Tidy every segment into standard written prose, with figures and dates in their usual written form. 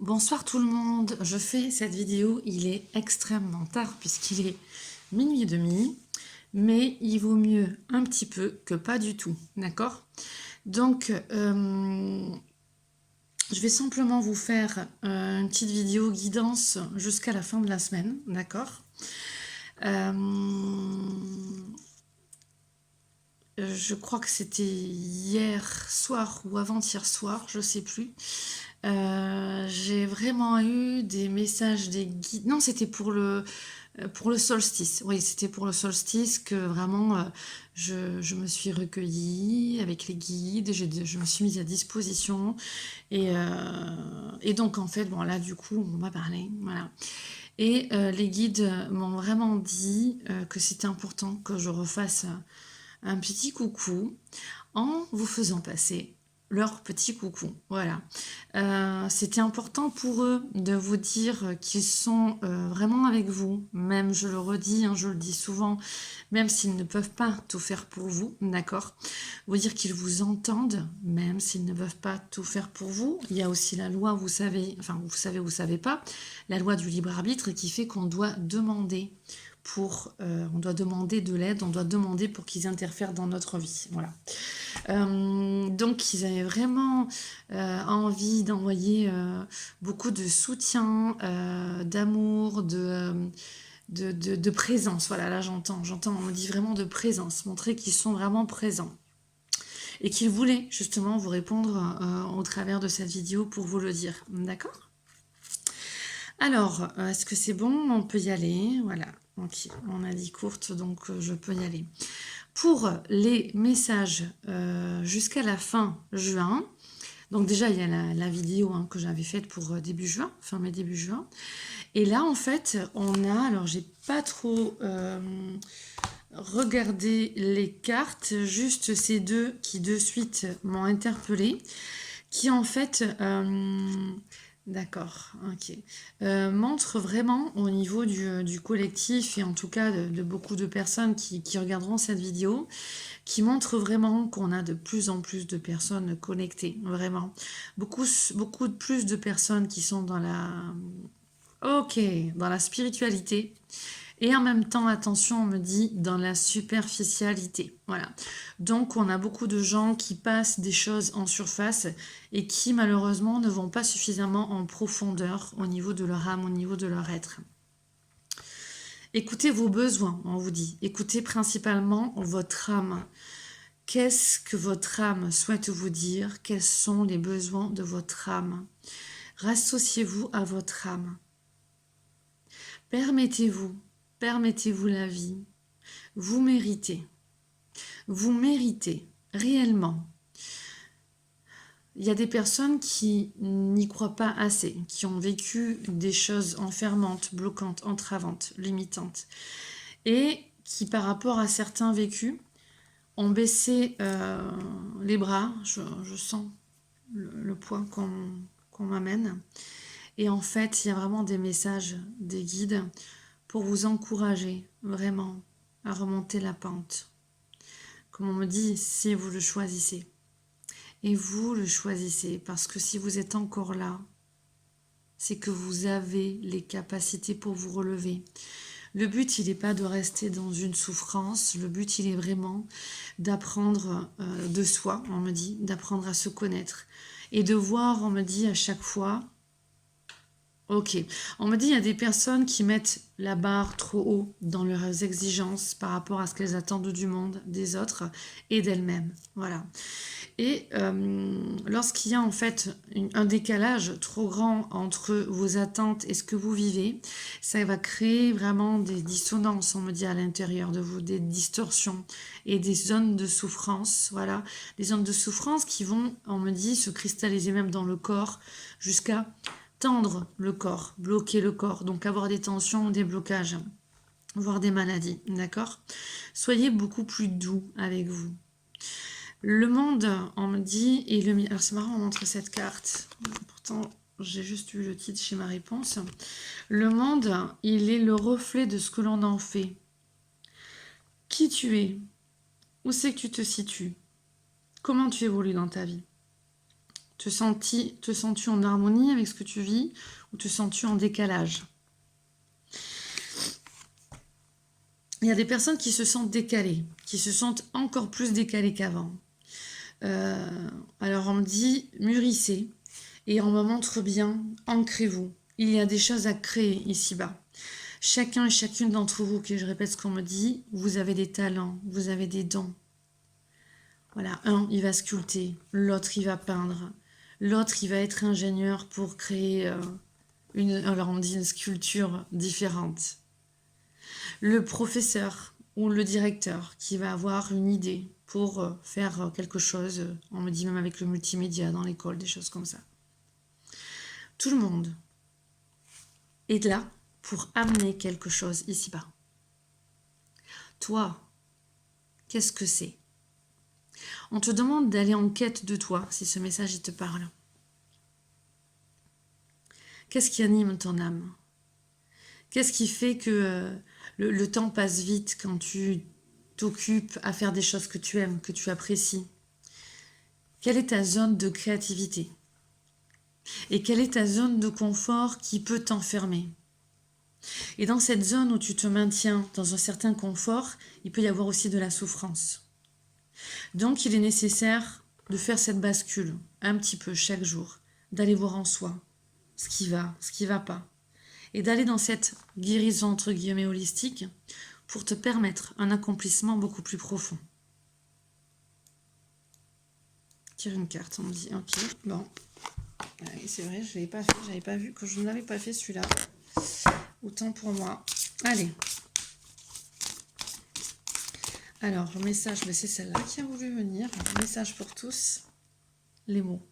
Bonsoir tout le monde, je fais cette vidéo, il est extrêmement tard puisqu'il est minuit et demi, mais il vaut mieux un petit peu que pas du tout, d'accord? Donc, je vais simplement vous faire une petite vidéo guidance jusqu'à la fin de la semaine, d'accord? Euh, je crois que c'était hier soir ou avant-hier soir, je sais plus. J'ai vraiment eu des messages des guides. Non, c'était pour le solstice. Oui, c'était pour le solstice que vraiment je me suis recueillie avec les guides. Je me suis mise à disposition. Et donc, en fait, bon, là, du coup, on va parler. Voilà. Et les guides m'ont vraiment dit que c'était important que je refasse un petit coucou en vous faisant passer leur petit coucou. Voilà. C'était important pour eux de vous dire qu'ils sont vraiment avec vous. Même, je le redis, hein, je le dis souvent, même s'ils ne peuvent pas tout faire pour vous, d'accord? Vous dire qu'ils vous entendent, même s'ils ne peuvent pas tout faire pour vous. Il y a aussi la loi, vous savez, enfin vous savez pas, la loi du libre arbitre qui fait qu'on doit demander on doit demander de l'aide, on doit demander pour qu'ils interfèrent dans notre vie. Voilà. Donc ils avaient vraiment envie d'envoyer beaucoup de soutien, d'amour, de présence. Voilà, là j'entends, on me dit vraiment de présence, montrer qu'ils sont vraiment présents. Et qu'ils voulaient justement vous répondre au travers de cette vidéo pour vous le dire. D'accord? Alors, est-ce que c'est bon? On peut y aller. Voilà. Ok, on a dit courte, donc je peux y aller. Pour les messages jusqu'à la fin juin, donc déjà il y a la vidéo hein, que j'avais faite pour début juin, fin mai début juin. Et là en fait on a, alors j'ai pas trop regardé les cartes, juste ces deux qui de suite m'ont interpellée, qui en fait d'accord, ok. Montre vraiment au niveau du collectif et en tout cas de beaucoup de personnes qui regarderont cette vidéo, qui montre vraiment qu'on a de plus en plus de personnes connectées, vraiment. Beaucoup de plus de personnes qui sont dans la spiritualité. Et en même temps, attention, on me dit dans la superficialité. Voilà. Donc, on a beaucoup de gens qui passent des choses en surface et qui, malheureusement, ne vont pas suffisamment en profondeur au niveau de leur âme, au niveau de leur être. Écoutez vos besoins, on vous dit. Écoutez principalement votre âme. Qu'est-ce que votre âme souhaite vous dire? Quels sont les besoins de votre âme? Rassociez-vous à votre âme. Permettez-vous, permettez-vous la vie. Vous méritez. Vous méritez réellement. Il y a des personnes qui n'y croient pas assez, qui ont vécu des choses enfermantes, bloquantes, entravantes, limitantes, et qui, par rapport à certains vécus, ont baissé les bras. Je sens le poids qu'on m'amène. Et en fait, il y a vraiment des messages des guides pour vous encourager vraiment à remonter la pente. Comme on me dit, si vous le choisissez. Et vous le choisissez parce que si vous êtes encore là, c'est que vous avez les capacités pour vous relever. Le but, il n'est pas de rester dans une souffrance. Le but, il est vraiment d'apprendre de soi, on me dit, d'apprendre à se connaître. Et de voir, on me dit à chaque fois, ok, on me dit il y a des personnes qui mettent la barre trop haut dans leurs exigences par rapport à ce qu'elles attendent du monde, des autres et d'elles-mêmes. Voilà. Et lorsqu'il y a en fait un décalage trop grand entre vos attentes et ce que vous vivez, ça va créer vraiment des dissonances, on me dit, à l'intérieur de vous, des distorsions et des zones de souffrance, voilà, des zones de souffrance qui vont, on me dit, se cristalliser même dans le corps jusqu'à tendre le corps, bloquer le corps, donc avoir des tensions, des blocages, voire des maladies, d'accord? Soyez beaucoup plus doux avec vous. Le monde, on me dit, et le... Alors c'est marrant, on montre cette carte. Pourtant, j'ai juste eu le titre chez ma réponse. Le monde, il est le reflet de ce que l'on en fait. Qui tu es? Où c'est que tu te situes? Comment tu évolues dans ta vie? Te sens-tu en harmonie avec ce que tu vis ou te sens-tu en décalage? Il y a des personnes qui se sentent décalées, qui se sentent encore plus décalées qu'avant. Alors on me dit, mûrissez, et on me montre bien, ancrez-vous. Il y a des choses à créer ici-bas. Chacun et chacune d'entre vous, que je répète ce qu'on me dit, vous avez des talents, vous avez des dons. Voilà, un, il va sculpter, l'autre, il va peindre, l'autre, il va être ingénieur pour créer alors on dit une sculpture différente. Le professeur ou le directeur qui va avoir une idée pour faire quelque chose, on me dit même avec le multimédia dans l'école, des choses comme ça. Tout le monde est là pour amener quelque chose ici-bas. Toi, qu'est-ce que c'est? On te demande d'aller en quête de toi, si ce message il te parle. Qu'est-ce qui anime ton âme? Qu'est-ce qui fait que le temps passe vite quand tu t'occupes à faire des choses que tu aimes, que tu apprécies? Quelle est ta zone de créativité? Et quelle est ta zone de confort qui peut t'enfermer? Et dans cette zone où tu te maintiens dans un certain confort, il peut y avoir aussi de la souffrance. Donc il est nécessaire de faire cette bascule un petit peu chaque jour, d'aller voir en soi ce qui va pas, et d'aller dans cette guérison entre guillemets holistique pour te permettre un accomplissement beaucoup plus profond. Tire une carte, on me dit, ok, bon. Ouais, c'est vrai, je l'avais pas fait, j'avais pas vu que je ne l'avais pas fait celui-là. Autant pour moi. Allez. Alors, le message, mais c'est celle-là qui a voulu venir. Message pour tous, les mots.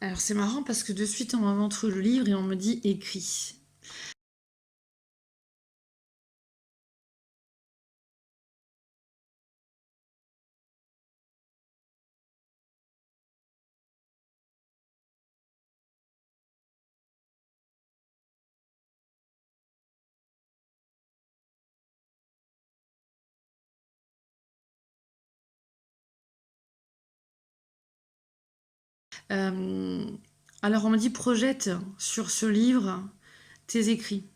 Alors, c'est marrant parce que de suite, on m'a montré le livre et on me dit écrit. Alors, on me dit projette sur ce livre tes écrits.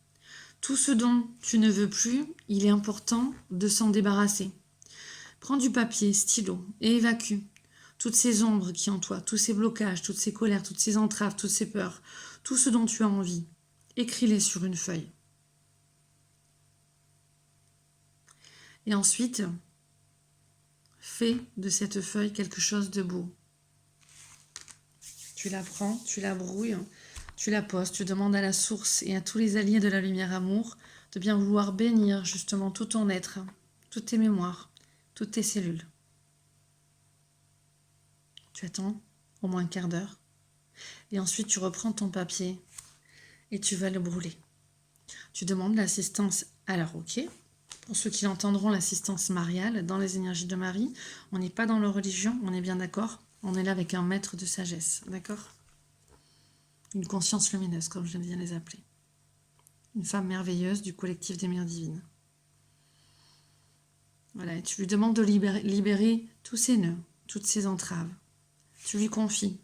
Tout ce dont tu ne veux plus, il est important de s'en débarrasser. Prends du papier, stylo et évacue toutes ces ombres qui en toi, tous ces blocages, toutes ces colères, toutes ces entraves, toutes ces peurs, tout ce dont tu as envie. Écris-les sur une feuille. Et ensuite, fais de cette feuille quelque chose de beau. Tu la prends, tu la brouilles, tu la poses, tu demandes à la source et à tous les alliés de la lumière amour de bien vouloir bénir justement tout ton être, toutes tes mémoires, toutes tes cellules. Tu attends au moins un quart d'heure et ensuite tu reprends ton papier et tu vas le brûler. Tu demandes l'assistance, alors ok, pour ceux qui l'entendront, l'assistance mariale dans les énergies de Marie, on n'est pas dans la religion, on est bien d'accord, on est là avec un maître de sagesse, d'accord? Une conscience lumineuse, comme je viens de les appeler. Une femme merveilleuse du collectif des mères divines. Voilà, et tu lui demandes de libérer tous ses nœuds, toutes ses entraves. Tu lui confies.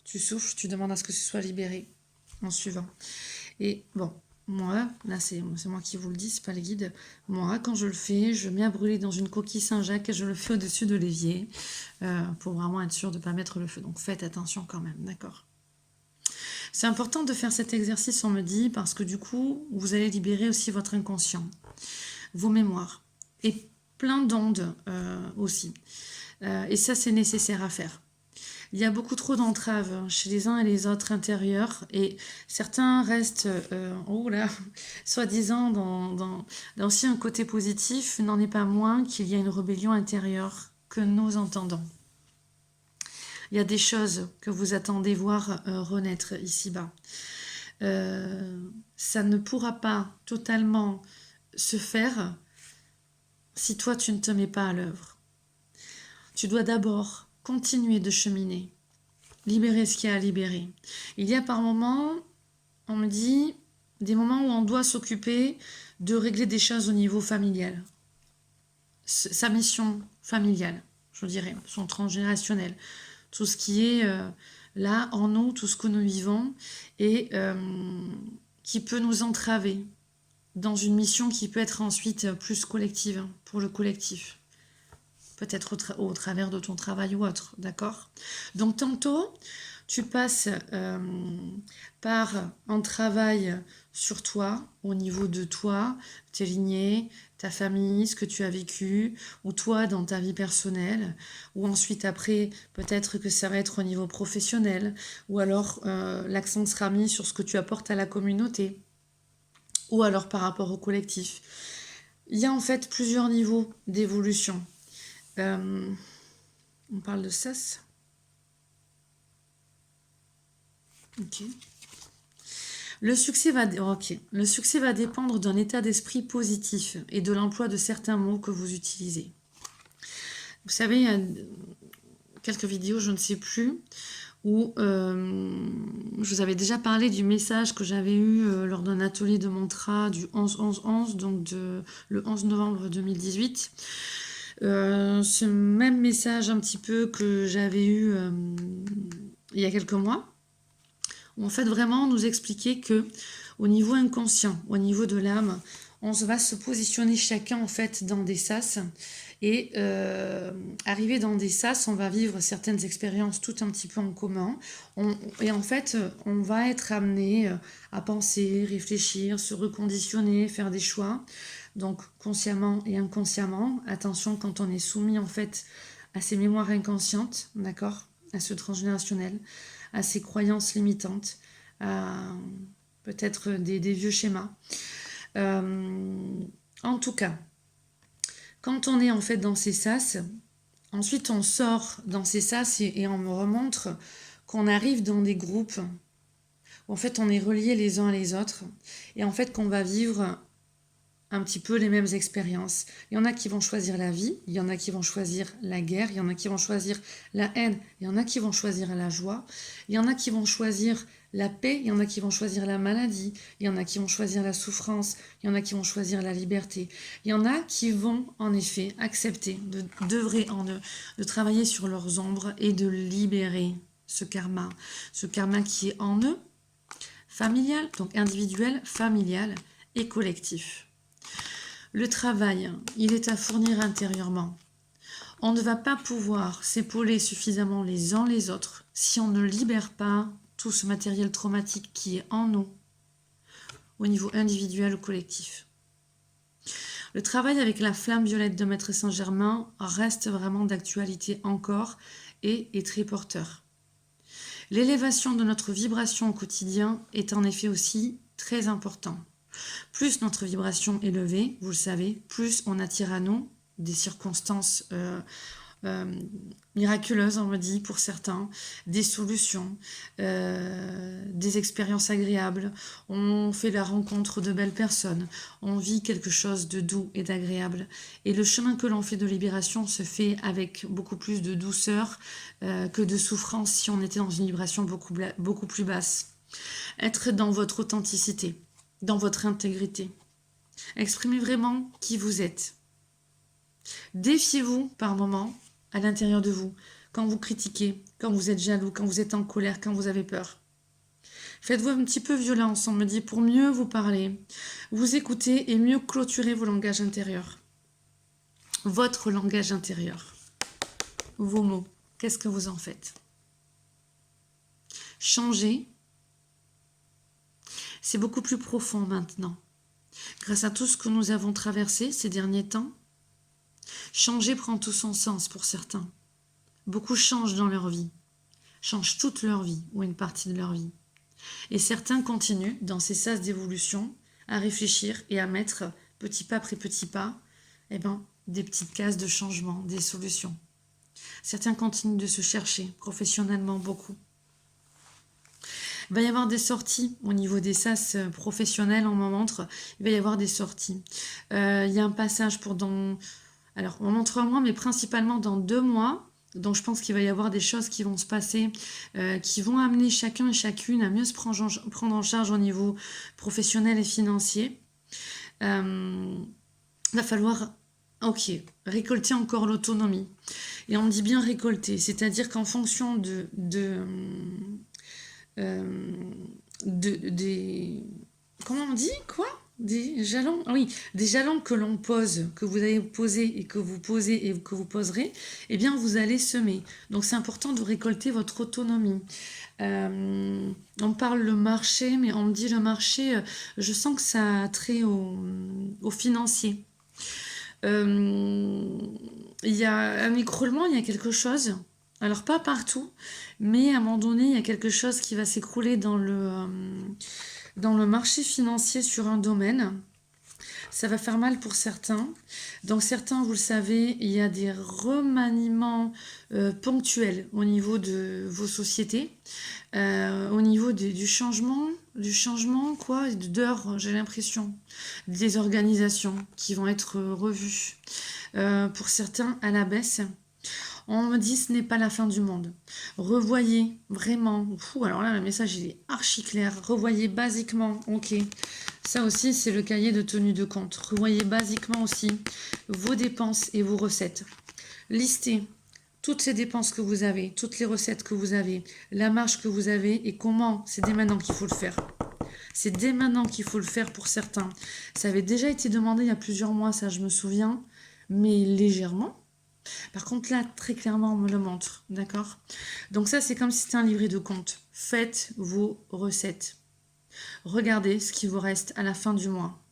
Tu souffles, tu demandes à ce que ce soit libéré en suivant. Et bon, moi, là c'est moi qui vous le dis, c'est pas les guides. Moi, quand je le fais, je mets à brûler dans une coquille Saint-Jacques et je le fais au-dessus de l'évier pour vraiment être sûr de ne pas mettre le feu. Donc faites attention quand même, d'accord? C'est important de faire cet exercice, on me dit, parce que du coup, vous allez libérer aussi votre inconscient, vos mémoires et plein d'ondes aussi. Et ça, c'est nécessaire à faire. Il y a beaucoup trop d'entraves chez les uns et les autres intérieurs et certains restent, soi-disant dans aussi un côté positif, n'en est pas moins qu'il y a une rébellion intérieure que nous entendons. Il y a des choses que vous attendez voir renaître ici-bas. Ça ne pourra pas totalement se faire si toi tu ne te mets pas à l'œuvre. Tu dois d'abord continuer de cheminer, libérer ce qu'il y a à libérer. Il y a par moments, on me dit, des moments où on doit s'occuper de régler des choses au niveau familial. Sa mission familiale, je dirais, son transgénérationnel. tout ce qui est là en nous, tout ce que nous vivons, et qui peut nous entraver dans une mission qui peut être ensuite plus collective, hein, pour le collectif. Peut-être au travers de ton travail ou autre, d'accord? Donc tantôt, tu passes par un travail sur toi, au niveau de toi, tes lignées, ta famille, ce que tu as vécu, ou toi dans ta vie personnelle, ou ensuite après, peut-être que ça va être au niveau professionnel, ou alors l'accent sera mis sur ce que tu apportes à la communauté, ou alors par rapport au collectif. Il y a en fait plusieurs niveaux d'évolution. On parle de sas. Ok. Le succès va dépendre d'un état d'esprit positif et de l'emploi de certains mots que vous utilisez. Vous savez, il y a quelques vidéos, je ne sais plus, où je vous avais déjà parlé du message que j'avais eu lors d'un atelier de mantra du 11-11-11, donc le 11 novembre 2018. Ce même message un petit peu que j'avais eu il y a quelques mois, où en fait vraiment nous expliquer que au niveau inconscient, au niveau de l'âme, on va se positionner chacun en fait dans des sas, et arrivé dans des sas, on va vivre certaines expériences tout un petit peu en commun, et en fait on va être amené à penser, réfléchir, se reconditionner, faire des choix, donc consciemment et inconsciemment. Attention quand on est soumis en fait à ces mémoires inconscientes, d'accord, à ce transgénérationnel, à ces croyances limitantes, à peut-être des vieux schémas. En tout cas, quand on est en fait dans ces sas, ensuite on sort dans ces sas et on me remontre qu'on arrive dans des groupes où en fait on est reliés les uns les autres, et en fait qu'on va vivre un petit peu les mêmes expériences. Il y en a qui vont choisir la vie, il y en a qui vont choisir la guerre, il y en a qui vont choisir la haine, il y en a qui vont choisir la joie, il y en a qui vont choisir la paix, il y en a qui vont choisir la maladie, il y en a qui vont choisir la souffrance, il y en a qui vont choisir la liberté. Il y en a qui vont en effet accepter d'œuvrer en eux, de travailler sur leurs ombres et de libérer ce karma qui est en eux, familial, donc individuel, familial et collectif. Le travail, il est à fournir intérieurement. On ne va pas pouvoir s'épauler suffisamment les uns les autres si on ne libère pas tout ce matériel traumatique qui est en nous, au niveau individuel ou collectif. Le travail avec la flamme violette de Maître Saint-Germain reste vraiment d'actualité encore et est très porteur. L'élévation de notre vibration au quotidien est en effet aussi très important. Plus notre vibration est élevée, vous le savez, plus on attire à nous des circonstances miraculeuses, on me dit pour certains, des solutions, des expériences agréables, on fait la rencontre de belles personnes, on vit quelque chose de doux et d'agréable. Et le chemin que l'on fait de libération se fait avec beaucoup plus de douceur que de souffrance si on était dans une vibration beaucoup plus basse. Être dans votre authenticité, dans votre intégrité. Exprimez vraiment qui vous êtes. Défiez-vous par moments à l'intérieur de vous, quand vous critiquez, quand vous êtes jaloux, quand vous êtes en colère, quand vous avez peur. Faites-vous un petit peu violence, on me dit, pour mieux vous parler, vous écouter et mieux clôturer vos langages intérieurs. Votre langage intérieur. Vos mots, qu'est-ce que vous en faites? Changer, c'est beaucoup plus profond maintenant. Grâce à tout ce que nous avons traversé ces derniers temps, changer prend tout son sens pour certains. Beaucoup changent dans leur vie, changent toute leur vie ou une partie de leur vie. Et certains continuent dans ces sas d'évolution à réfléchir et à mettre petit pas après petit pas des petites cases de changement, des solutions. Certains continuent de se chercher professionnellement beaucoup. Il va y avoir des sorties au niveau des sas professionnels, on m'en montre. Il va y avoir des sorties. Il y a un passage pour alors, on montre un mois, mais principalement dans 2 mois. Donc, je pense qu'il va y avoir des choses qui vont se passer, qui vont amener chacun et chacune à mieux se prendre en charge au niveau professionnel et financier. Va falloir Ok, récolter encore l'autonomie. Et on dit bien récolter, c'est-à-dire qu'en fonction euh, des... Comment on dit? Quoi? Des jalons? Ah oui, des jalons que l'on pose, que vous avez posé et que vous posez et que vous poserez, eh bien vous allez semer. Donc c'est important de récolter votre autonomie. On parle le marché, mais on me dit le marché, je sens que ça a trait au financier. Euh, il y a un écroulement, il y a quelque chose. Alors pas partout, mais à un moment donné, il y a quelque chose qui va s'écrouler dans le marché financier sur un domaine. Ça va faire mal pour certains. Donc certains, vous le savez, il y a des remaniements ponctuels au niveau de vos sociétés, au niveau du changement quoi, d'heures, j'ai l'impression, des organisations qui vont être revues. Pour certains, à la baisse. On me dit ce n'est pas la fin du monde. Revoyez vraiment. Fou, alors là, le message il est archi clair. Revoyez basiquement. Ok. Ça aussi, c'est le cahier de tenue de compte. Revoyez basiquement aussi vos dépenses et vos recettes. Listez toutes ces dépenses que vous avez, toutes les recettes que vous avez, la marge que vous avez et comment. C'est dès maintenant qu'il faut le faire. C'est dès maintenant qu'il faut le faire pour certains. Ça avait déjà été demandé il y a plusieurs mois, ça je me souviens, mais légèrement. Par contre, là, très clairement, on me le montre. D'accord? Donc ça, c'est comme si c'était un livret de compte. Faites vos recettes. Regardez ce qui vous reste à la fin du mois.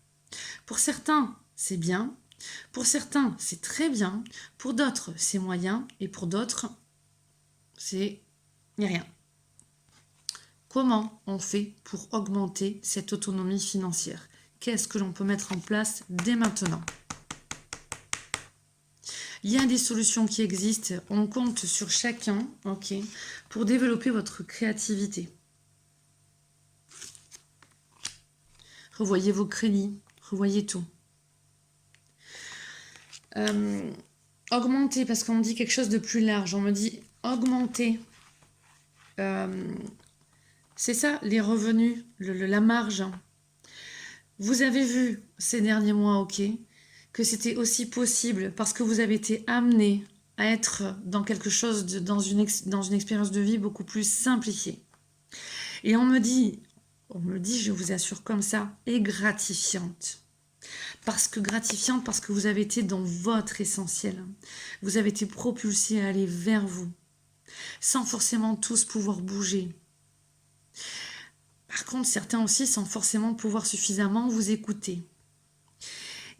Pour certains, c'est bien. Pour certains, c'est très bien. Pour d'autres, c'est moyen. Et pour d'autres, c'est rien. Comment on fait pour augmenter cette autonomie financière? Qu'est-ce que l'on peut mettre en place dès maintenant? Il y a des solutions qui existent, on compte sur chacun, ok, pour développer votre créativité. Revoyez vos crédits, revoyez tout. Augmenter, parce qu'on me dit quelque chose de plus large, on me dit augmenter. C'est ça, les revenus, la marge. Vous avez vu ces derniers mois, ok, que c'était aussi possible parce que vous avez été amené à être dans quelque chose, dans une expérience de vie beaucoup plus simplifiée. Et on me dit, je vous assure comme ça, et gratifiante. Parce que vous avez été dans votre essentiel. Vous avez été propulsé à aller vers vous, sans forcément tous pouvoir bouger. Par contre, certains aussi, sans forcément pouvoir suffisamment vous écouter.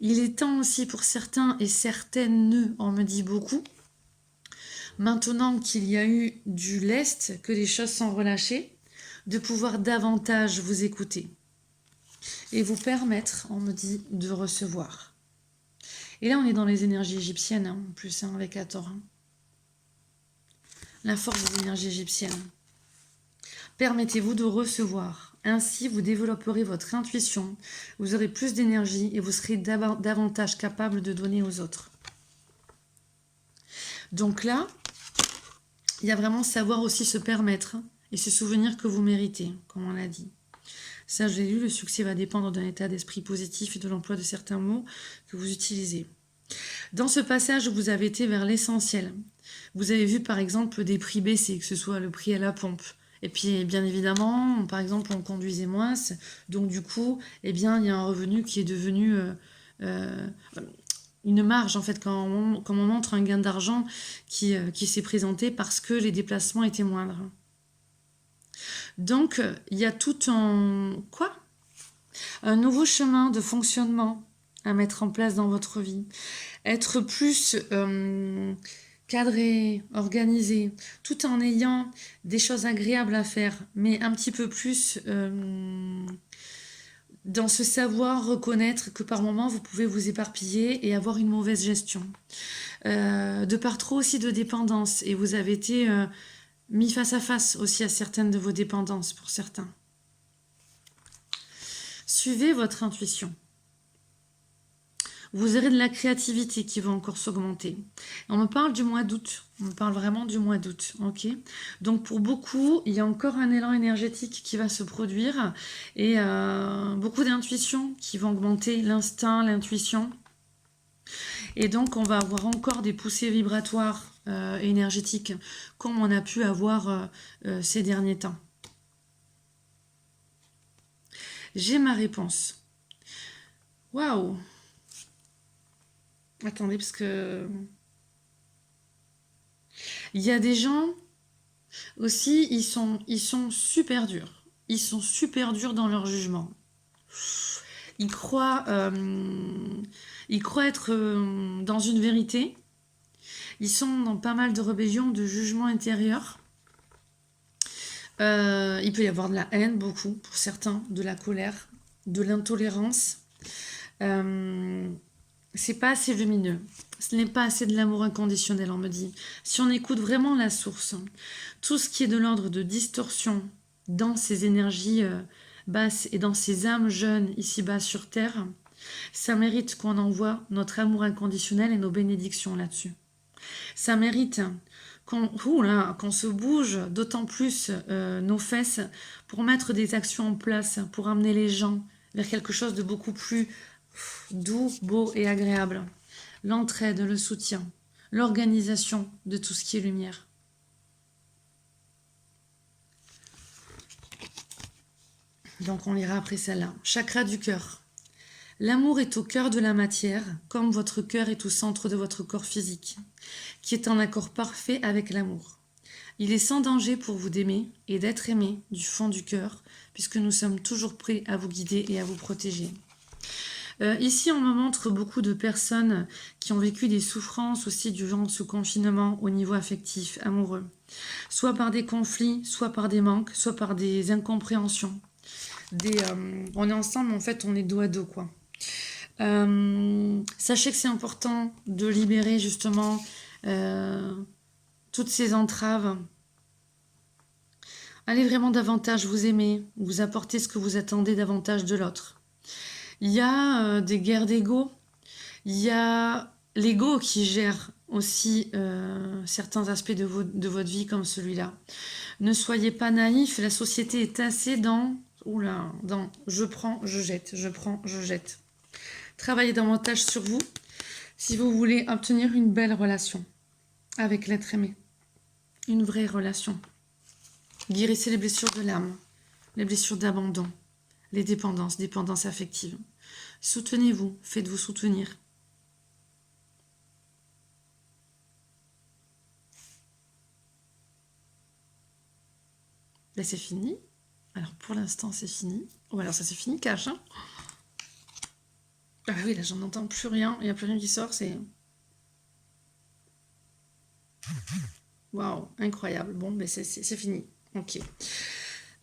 Il est temps aussi pour certains et certaines, on me dit beaucoup, maintenant qu'il y a eu du lest, que les choses sont relâchées, de pouvoir davantage vous écouter et vous permettre, on me dit, de recevoir. Et là, on est dans les énergies égyptiennes, en plus, avec Hathor. La force des énergies égyptiennes. Permettez-vous de recevoir. Ainsi, vous développerez votre intuition, vous aurez plus d'énergie et vous serez davantage capable de donner aux autres. Donc là, il y a vraiment savoir aussi se permettre et se souvenir que vous méritez, comme on l'a dit. Ça, j'ai lu, le succès va dépendre d'un état d'esprit positif et de l'emploi de certains mots que vous utilisez. Dans ce passage, vous avez été vers l'essentiel. Vous avez vu, par exemple, des prix baisser, que ce soit le prix à la pompe. Et puis, bien évidemment, par exemple, on conduisait moins. Donc, du coup, eh bien, il y a un revenu qui est devenu une marge, en fait, quand on montre un gain d'argent qui s'est présenté parce que les déplacements étaient moindres. Donc, il y a tout un nouveau chemin de fonctionnement à mettre en place dans votre vie. Être plus cadré, organisé, tout en ayant des choses agréables à faire, mais un petit peu plus dans ce savoir reconnaître que par moments vous pouvez vous éparpiller et avoir une mauvaise gestion. De par trop aussi de dépendance, et vous avez été mis face à face aussi à certaines de vos dépendances pour certains. Suivez votre intuition. Vous aurez de la créativité qui va encore s'augmenter. On me parle du mois d'août. On me parle vraiment du mois d'août. Ok. Donc pour beaucoup, il y a encore un élan énergétique qui va se produire et beaucoup d'intuitions qui vont augmenter l'instinct, l'intuition. Et donc, on va avoir encore des poussées vibratoires énergétiques comme on a pu avoir ces derniers temps. J'ai ma réponse. Waouh! Attendez, parce que... Il y a des gens aussi, ils sont super durs. Ils sont super durs dans leur jugement. Ils croient être dans une vérité. Ils sont dans pas mal de rébellions, de jugements intérieurs. Il peut y avoir de la haine, beaucoup, pour certains, de la colère, de l'intolérance. C'est pas assez lumineux. Ce n'est pas assez de l'amour inconditionnel, on me dit. Si on écoute vraiment la source, tout ce qui est de l'ordre de distorsion dans ces énergies basses et dans ces âmes jeunes ici-bas sur Terre, ça mérite qu'on envoie notre amour inconditionnel et nos bénédictions là-dessus. Ça mérite qu'on se bouge d'autant plus nos fesses pour mettre des actions en place, pour amener les gens vers quelque chose de beaucoup plus doux, beau et agréable. L'entraide, le soutien, l'organisation de tout ce qui est lumière. Donc on lira après celle-là. Chakra du cœur. L'amour est au cœur de la matière, comme votre cœur est au centre de votre corps physique, qui est en accord parfait avec l'amour. Il est sans danger pour vous d'aimer et d'être aimé du fond du cœur, puisque nous sommes toujours prêts à vous guider et à vous protéger. Ici, on me montre beaucoup de personnes qui ont vécu des souffrances aussi durant ce confinement au niveau affectif, amoureux. Soit par des conflits, soit par des manques, soit par des incompréhensions. On est ensemble, en fait, on est dos à dos, quoi. Sachez que c'est important de libérer justement toutes ces entraves. Allez vraiment davantage vous aimer, vous apporter ce que vous attendez davantage de l'autre. Il y a des guerres d'ego, il y a l'ego qui gère aussi certains aspects de votre vie comme celui-là. Ne soyez pas naïfs, la société est assez dans je prends, je jette, je prends, je jette. Travaillez davantage sur vous si vous voulez obtenir une belle relation avec l'être aimé. Une vraie relation. Guérissez les blessures de l'âme, les blessures d'abandon, les dépendances affectives. Soutenez-vous, faites-vous soutenir. Là, c'est fini. Alors, pour l'instant, c'est fini. Oh, alors ça, c'est fini, cache. Hein. Ah oui, là, j'en entends plus rien. Il n'y a plus rien qui sort, c'est... Waouh, incroyable. Bon, mais c'est fini. Ok.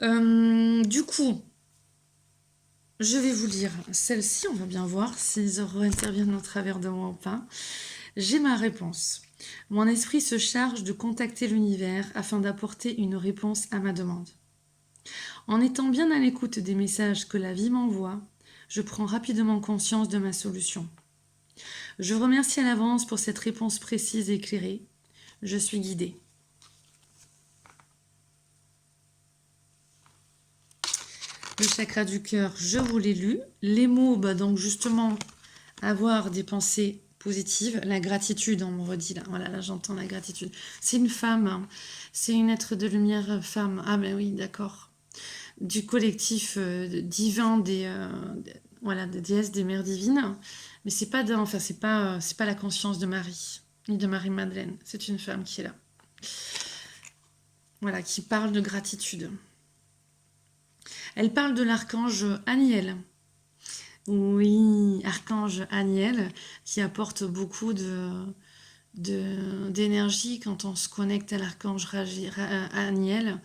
Du coup, je vais vous lire celle-ci. On va bien voir s'ils interviennent au travers de moi ou pas. J'ai ma réponse. Mon esprit se charge de contacter l'univers afin d'apporter une réponse à ma demande. En étant bien à l'écoute des messages que la vie m'envoie, je prends rapidement conscience de ma solution. Je remercie à l'avance pour cette réponse précise et éclairée. Je suis guidée. Le chakra du cœur, je vous l'ai lu. Les mots, donc justement, avoir des pensées positives. La gratitude, on me redit là. Voilà, là j'entends la gratitude. C'est une femme, hein. C'est une être de lumière femme. Ah ben oui, d'accord. Du collectif divin des déesses, des mères divines. Mais c'est pas c'est pas la conscience de Marie, ni de Marie-Madeleine. C'est une femme qui est là. Voilà, qui parle de gratitude. Elle parle de l'archange Aniel. Oui, archange Aniel, qui apporte beaucoup d'énergie quand on se connecte à l'archange Aniel.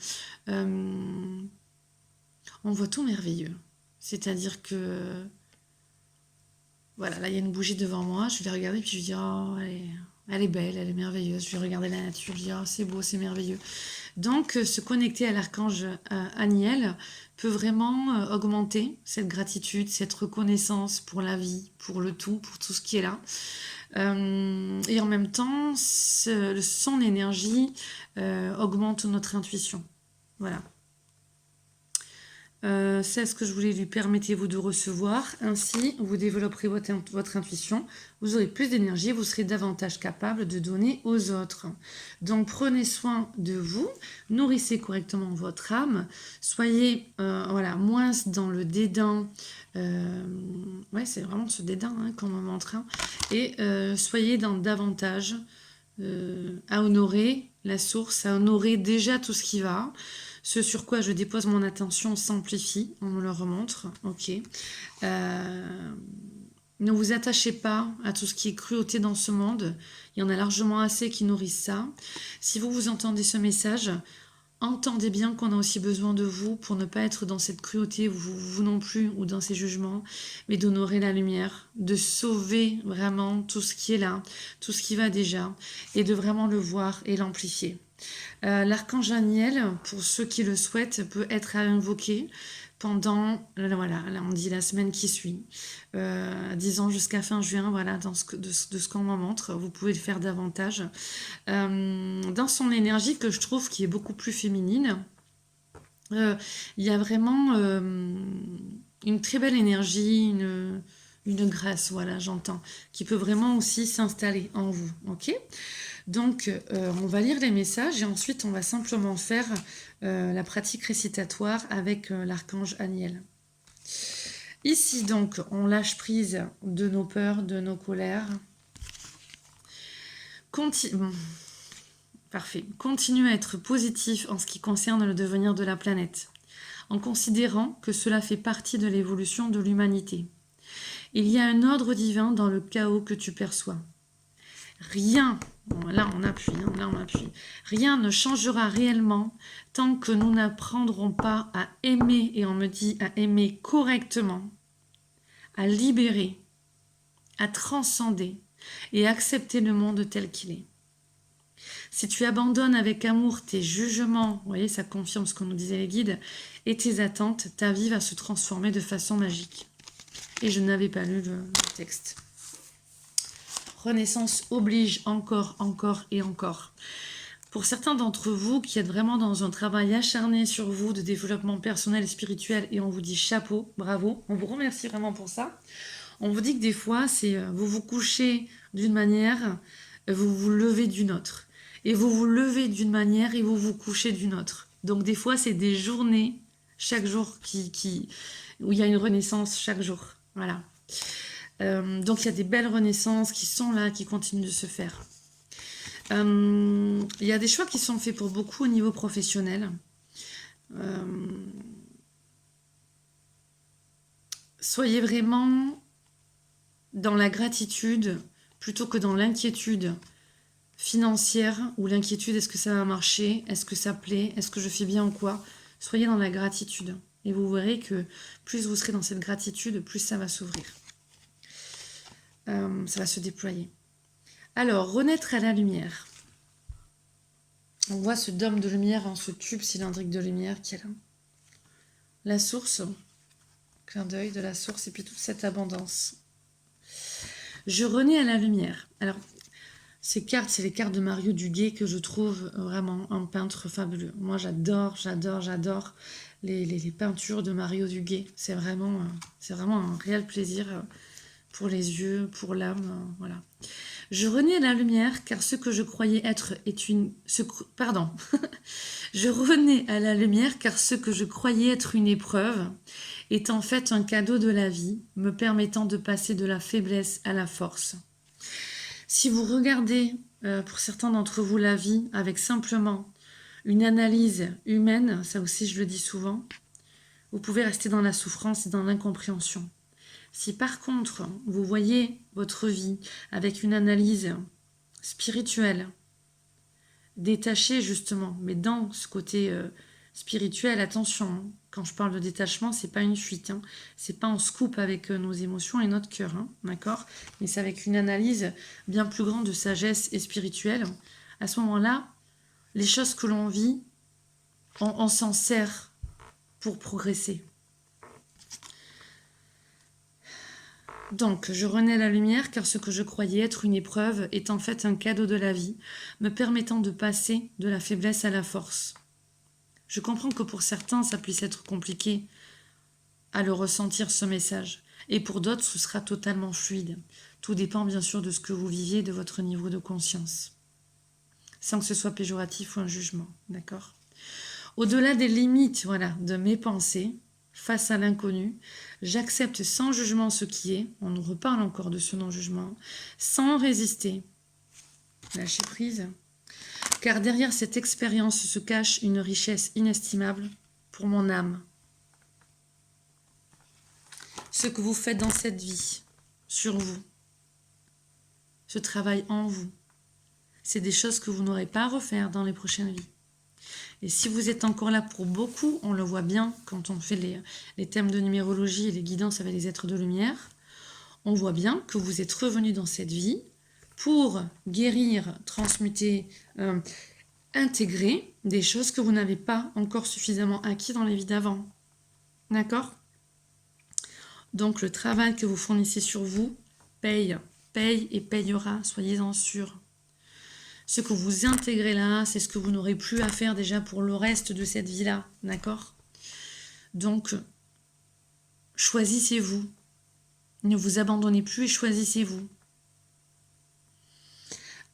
On voit tout merveilleux. C'est-à-dire que... Voilà, là, il y a une bougie devant moi. Je vais la regarder, puis je vais dire, oh, elle est belle, elle est merveilleuse. Je vais regarder la nature, je vais dire, oh, c'est beau, c'est merveilleux. Donc, se connecter à l'archange Aniel peut vraiment augmenter cette gratitude, cette reconnaissance pour la vie, pour le tout, pour tout ce qui est là. Et en même temps, son énergie augmente notre intuition. Voilà. C'est ce que je voulais lui permettez-vous de recevoir. Ainsi, vous développerez votre intuition, vous aurez plus d'énergie, vous serez davantage capable de donner aux autres. Donc, prenez soin de vous, nourrissez correctement votre âme, soyez voilà, moins dans le dédain. Ouais, c'est vraiment ce dédain qu'on me montre. Et soyez dans davantage à honorer la source, à honorer déjà tout ce qui va. Ce sur quoi je dépose mon attention s'amplifie, on me le remontre, ok. Ne vous attachez pas à tout ce qui est cruauté dans ce monde, il y en a largement assez qui nourrissent ça. Si vous entendez ce message, entendez bien qu'on a aussi besoin de vous pour ne pas être dans cette cruauté, vous non plus, ou dans ces jugements, mais d'honorer la lumière, de sauver vraiment tout ce qui est là, tout ce qui va déjà, et de vraiment le voir et l'amplifier. L'archange Aniel, pour ceux qui le souhaitent, peut être invoqué pendant, voilà, là on dit la semaine qui suit, disons jusqu'à fin juin, voilà, de ce qu'on m'en montre, vous pouvez le faire davantage. Dans son énergie que je trouve qui est beaucoup plus féminine, il y a vraiment une très belle énergie, une grâce, voilà, j'entends, qui peut vraiment aussi s'installer en vous, ok ? Donc, on va lire les messages et ensuite, on va simplement faire la pratique récitatoire avec l'archange Aniel. Ici, donc, on lâche prise de nos peurs, de nos colères. Parfait. Continue à être positif en ce qui concerne le devenir de la planète, en considérant que cela fait partie de l'évolution de l'humanité. Il y a un ordre divin dans le chaos que tu perçois. Rien, là on appuie, rien ne changera réellement tant que nous n'apprendrons pas à aimer, et on me dit à aimer correctement, à libérer, à transcender et accepter le monde tel qu'il est. Si tu abandonnes avec amour tes jugements, vous voyez, ça confirme ce que nous disaient les guides, et tes attentes, ta vie va se transformer de façon magique. Et je n'avais pas lu le texte. Renaissance oblige encore et encore. Pour certains d'entre vous qui êtes vraiment dans un travail acharné sur vous de développement personnel et spirituel, et on vous dit chapeau, bravo, on vous remercie vraiment pour ça. On vous dit que des fois, c'est vous vous couchez d'une manière, vous vous levez d'une autre. Et vous vous levez d'une manière et vous vous couchez d'une autre. Donc des fois, c'est des journées, chaque jour, où il y a une renaissance chaque jour. Voilà. Donc il y a des belles renaissances qui sont là, qui continuent de se faire. Il y a des choix qui sont faits pour beaucoup au niveau professionnel. Soyez vraiment dans la gratitude plutôt que dans l'inquiétude financière ou l'inquiétude, est-ce que ça va marcher, est-ce que ça plaît, est-ce que je fais bien ou quoi. Soyez dans la gratitude et vous verrez que plus vous serez dans cette gratitude, plus ça va s'ouvrir. Ça va se déployer. Alors, renaître à la lumière. On voit ce dôme de lumière, ce tube cylindrique de lumière qui est là. La source, clin d'œil de la source, et puis toute cette abondance. Je renais à la lumière. Alors, ces cartes, c'est les cartes de Mario Duguay que je trouve vraiment un peintre fabuleux. Moi, j'adore les peintures de Mario Duguay. C'est vraiment un réel plaisir pour les yeux, pour l'âme, voilà. Je renais à la lumière car ce que je croyais être est une... Je renais à la lumière car ce que je croyais être une épreuve est en fait un cadeau de la vie, me permettant de passer de la faiblesse à la force. Si vous regardez, pour certains d'entre vous, la vie avec simplement une analyse humaine, ça aussi je le dis souvent, vous pouvez rester dans la souffrance et dans l'incompréhension. Si par contre, vous voyez votre vie avec une analyse spirituelle, détachée justement, mais dans ce côté spirituel, attention, quand je parle de détachement, c'est pas une fuite, c'est pas un scoop avec nos émotions et notre cœur, d'accord ? Mais c'est avec une analyse bien plus grande de sagesse et spirituelle. À ce moment-là, les choses que l'on vit, on s'en sert pour progresser. Donc, je renais à la lumière car ce que je croyais être une épreuve est en fait un cadeau de la vie, me permettant de passer de la faiblesse à la force. Je comprends que pour certains, ça puisse être compliqué à le ressentir, ce message. Et pour d'autres, ce sera totalement fluide. Tout dépend bien sûr de ce que vous viviez, de votre niveau de conscience. Sans que ce soit péjoratif ou un jugement, d'accord? Au-delà des limites, voilà, de mes pensées, face à l'inconnu, j'accepte sans jugement ce qui est, on nous reparle encore de ce non-jugement, sans résister. Lâcher prise. Car derrière cette expérience se cache une richesse inestimable pour mon âme. Ce que vous faites dans cette vie, sur vous, ce travail en vous, c'est des choses que vous n'aurez pas à refaire dans les prochaines vies. Et si vous êtes encore là pour beaucoup, on le voit bien quand on fait les thèmes de numérologie et les guidances avec les êtres de lumière, on voit bien que vous êtes revenu dans cette vie pour guérir, transmuter, intégrer des choses que vous n'avez pas encore suffisamment acquis dans les vies d'avant. D'accord? Donc le travail que vous fournissez sur vous paye et payera, soyez-en sûrs. Ce que vous intégrez là, c'est ce que vous n'aurez plus à faire déjà pour le reste de cette vie-là, d'accord? Donc, choisissez-vous. Ne vous abandonnez plus et choisissez-vous.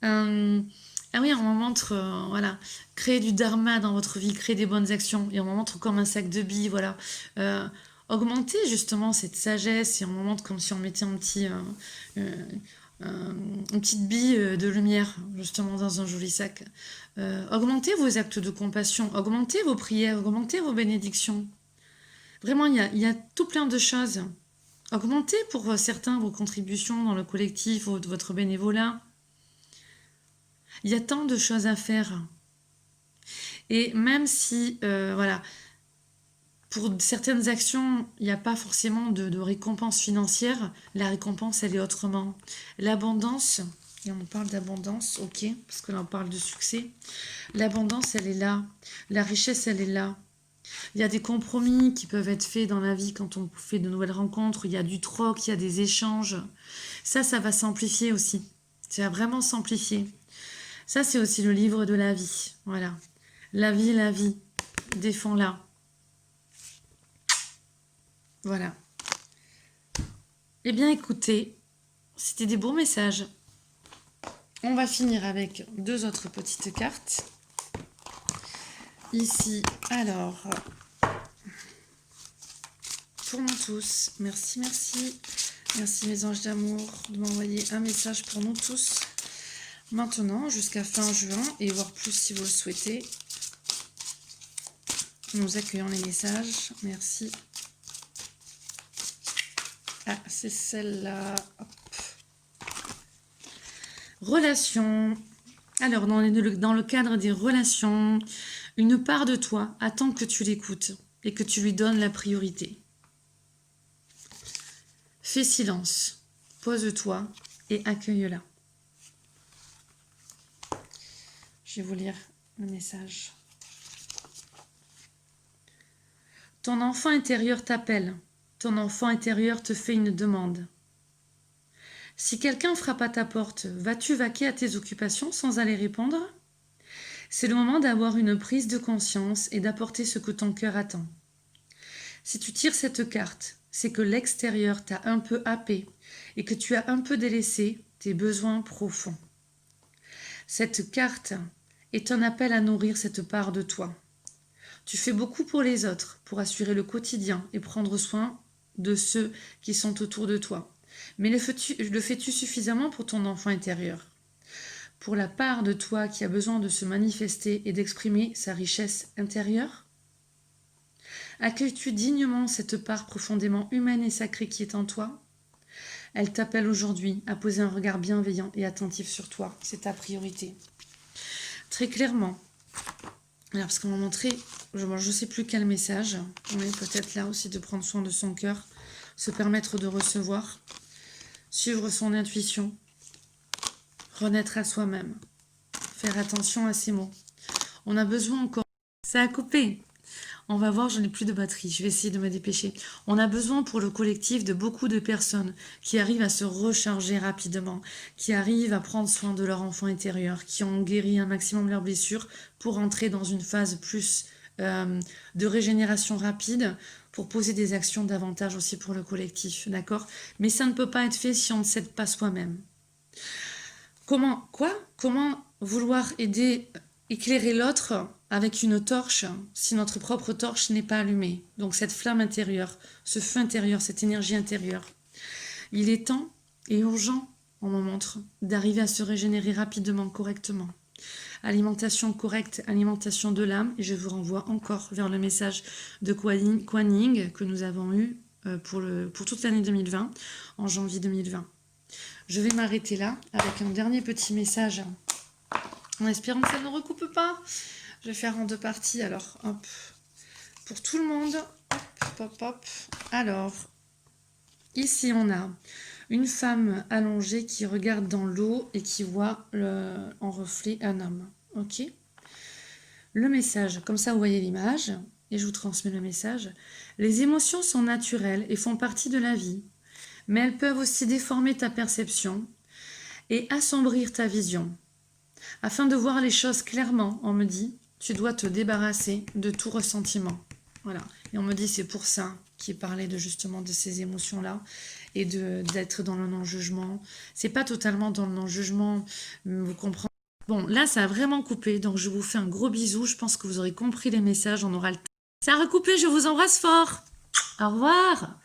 Ah oui, on montre, voilà, créer du dharma dans votre vie, créer des bonnes actions. Et on montre comme un sac de billes, voilà. Augmenter justement cette sagesse et on montre comme si on mettait un petit... une petite bille de lumière justement dans un joli sac. Augmentez vos actes de compassion, augmentez vos prières, augmentez vos bénédictions. Vraiment, il y a tout plein de choses. Augmentez pour certains vos contributions dans le collectif, votre bénévolat. Il y a tant de choses à faire. Et même si, voilà, pour certaines actions, il n'y a pas forcément de récompense financière. La récompense, elle est autrement. L'abondance, et on parle d'abondance, ok, parce que là on parle de succès. L'abondance, elle est là. La richesse, elle est là. Il y a des compromis qui peuvent être faits dans la vie quand on fait de nouvelles rencontres. Il y a du troc, il y a des échanges. Ça va s'amplifier aussi. Ça va vraiment s'amplifier. Ça, c'est aussi le livre de la vie. Voilà. La vie, défends-la. Voilà. Eh bien, écoutez, c'était des beaux messages. On va finir avec 2 autres petites cartes. Ici, alors, pour nous tous, merci, merci. Merci mes anges d'amour de m'envoyer un message pour nous tous. Maintenant, jusqu'à fin juin, et voire plus si vous le souhaitez. Nous accueillons les messages. Merci. Ah, c'est celle-là. Relations. Alors, dans le cadre des relations, une part de toi attend que tu l'écoutes et que tu lui donnes la priorité. Fais silence, pose-toi et accueille-la. Je vais vous lire le message. Ton enfant intérieur t'appelle. Ton enfant intérieur te fait une demande. Si quelqu'un frappe à ta porte, vas-tu vaquer à tes occupations sans aller répondre? C'est le moment d'avoir une prise de conscience et d'apporter ce que ton cœur attend. Si tu tires cette carte, c'est que l'extérieur t'a un peu happé et que tu as un peu délaissé tes besoins profonds. Cette carte est un appel à nourrir cette part de toi. Tu fais beaucoup pour les autres, pour assurer le quotidien et prendre soin de ceux qui sont autour de toi. Mais le fais-tu suffisamment pour ton enfant intérieur? Pour la part de toi qui a besoin de se manifester et d'exprimer sa richesse intérieure? Accueilles-tu dignement cette part profondément humaine et sacrée qui est en toi? Elle t'appelle aujourd'hui à poser un regard bienveillant et attentif sur toi. C'est ta priorité. Très clairement. Alors, parce qu'on m'a montré, je ne sais plus quel message, mais peut-être là aussi de prendre soin de son cœur, se permettre de recevoir, suivre son intuition, renaître à soi-même, faire attention à ses mots. On a besoin encore... Ça a coupé. On va voir, je n'ai plus de batterie, je vais essayer de me dépêcher. On a besoin pour le collectif de beaucoup de personnes qui arrivent à se recharger rapidement, qui arrivent à prendre soin de leur enfant intérieur, qui ont guéri un maximum leurs blessures pour entrer dans une phase plus de régénération rapide pour poser des actions davantage aussi pour le collectif, d'accord? Mais ça ne peut pas être fait si on ne s'aide pas soi-même. Comment vouloir aider, éclairer l'autre avec une torche si notre propre torche n'est pas allumée? Donc cette flamme intérieure, ce feu intérieur, cette énergie intérieure. Il est temps et urgent, on me montre, d'arriver à se régénérer rapidement, correctement. Alimentation correcte, alimentation de l'âme. Et je vous renvoie encore vers le message de Kuan Yin que nous avons eu pour toute l'année 2020, en janvier 2020. Je vais m'arrêter là avec un dernier petit message en espérant que ça ne recoupe pas. Je vais faire en 2 parties. Alors, hop, pour tout le monde. Hop, hop, hop. Alors, ici, on a une femme allongée qui regarde dans l'eau et qui voit en reflet un homme. Ok? Le message, comme ça vous voyez l'image, et je vous transmets le message. Les émotions sont naturelles et font partie de la vie, mais elles peuvent aussi déformer ta perception et assombrir ta vision. Afin de voir les choses clairement, on me dit, tu dois te débarrasser de tout ressentiment. Voilà. Et on me dit, c'est pour ça qu'il parlait justement de ces émotions-là et d'être dans le non-jugement. C'est pas totalement dans le non-jugement, vous comprenez. Bon, là, ça a vraiment coupé, donc je vous fais un gros bisou. Je pense que vous aurez compris les messages, on aura le temps. Ça a recoupé, je vous embrasse fort. Au revoir.